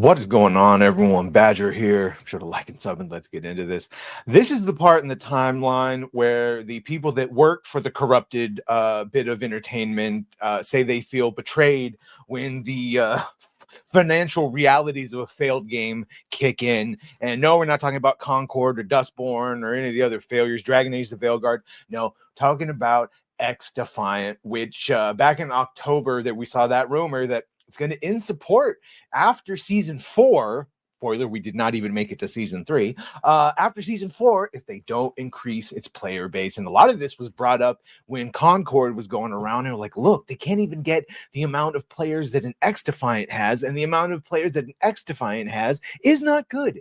What is going on, everyone? Badger here. Sure to like and sub, and let's get into this. This is the part in the timeline where the people that work for the corrupted bit of entertainment say they feel betrayed when the financial realities of a failed game kick in. And no, we're not talking about Concord or Dustborn or any of the other failures, Dragon Age the Veilguard. No, talking about XDefiant, which back in October that we saw that rumor that it's going to end support after season 4. Spoiler, we did not even make it to season 3. After season 4, if they don't increase its player base. And a lot of this was brought up when Concord was going around and like, look, they can't even get the amount of players that an XDefiant has, and the amount of players that an XDefiant has is not good.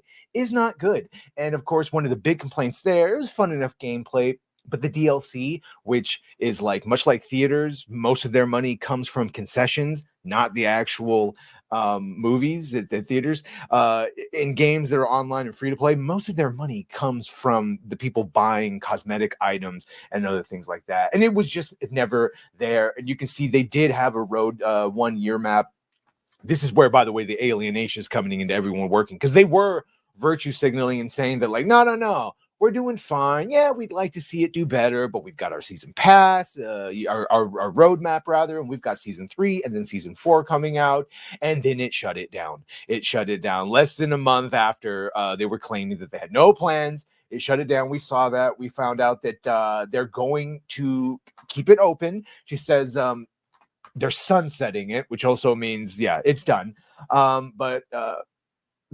And of course, one of the big complaints there, it was fun enough gameplay, but the DLC, which is like much like theaters, most of their money comes from concessions, not the actual movies at the theaters. In games that are online and free to play, most of their money comes from the people buying cosmetic items and other things like that. And it was just never there. And you can see they did have a road 1 year map. This is where, by the way, the alienation is coming into everyone working, because they were virtue signaling and saying that like, no, we're doing fine. Yeah, we'd like to see it do better, but we've got our season pass, our roadmap rather, and we've got season 3 and then season 4 coming out, and then it shut it down. It shut it down less than a month after they were claiming that they had no plans. It shut it down. We saw that. We found out that they're going to keep it open. She says they're sunsetting it, which also means, yeah, it's done. But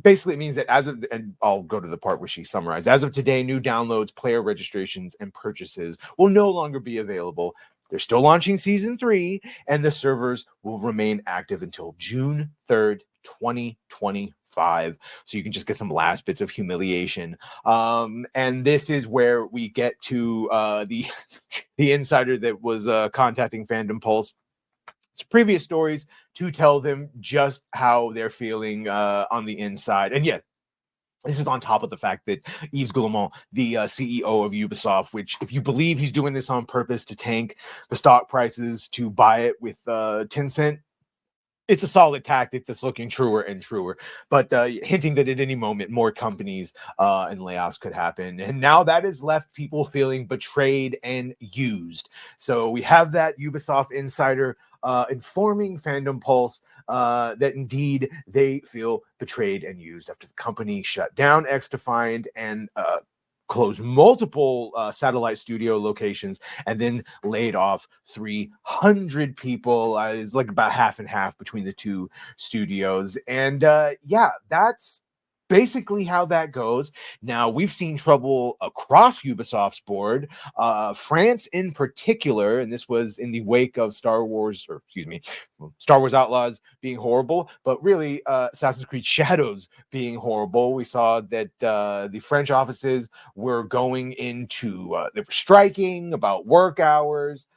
basically, it means that as of, and I'll go to the part where she summarized, as of today, new downloads, player registrations, and purchases will no longer be available. They're still launching season 3, and the servers will remain active until June 3rd, 2025. So you can just get some last bits of humiliation. And this is where we get to the insider that was contacting Fandom Pulse previous stories to tell them just how they're feeling on the inside. And yeah, this is on top of the fact that Yves Guillemot, the CEO of Ubisoft, which if you believe he's doing this on purpose to tank the stock prices to buy it with Tencent, it's a solid tactic that's looking truer and truer, but hinting that at any moment more companies and layoffs could happen. And now that has left people feeling betrayed and used. So we have that Ubisoft insider informing Fandom Pulse that indeed they feel betrayed and used after the company shut down XDefiant and closed multiple satellite studio locations and then laid off 300 people. It's like about half and half between the two studios. And yeah, that's basically how that goes. Now, we've seen trouble across Ubisoft's board, France in particular, and this was in the wake of Star Wars Outlaws being horrible, but really Assassin's Creed Shadows being horrible. We saw that the French offices were going into, they were striking about work hours.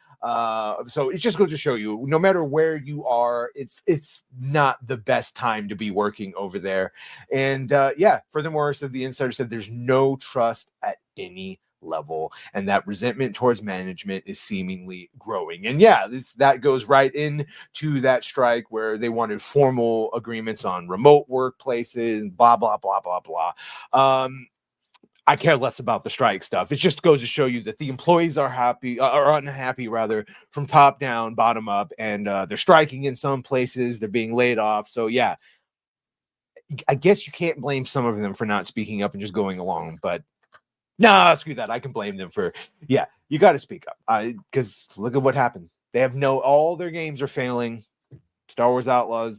So it just goes to show you, no matter where you are, it's not the best time to be working over there. And yeah, furthermore, said the insider said there's no trust at any level, and that resentment towards management is seemingly growing. And yeah, that goes right into that strike where they wanted formal agreements on remote workplaces, blah blah blah blah blah. I care less about the strike stuff. It just goes to show you that the employees are unhappy rather, from top down, bottom up, and they're striking in some places. They're being laid off. So yeah, I guess you can't blame some of them for not speaking up and just going along. But nah, screw that. I can blame them for, yeah, you got to speak up. Because look at what happened. They have all their games are failing. Star Wars Outlaws.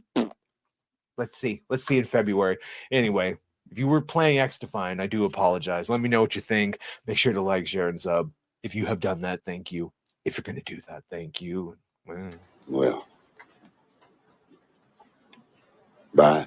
Let's see in February. Anyway, if you were playing XDefiant, I do apologize. Let me know what you think. Make sure to like, share, and sub. If you have done that, thank you. If you're going to do that, thank you. Well, bye.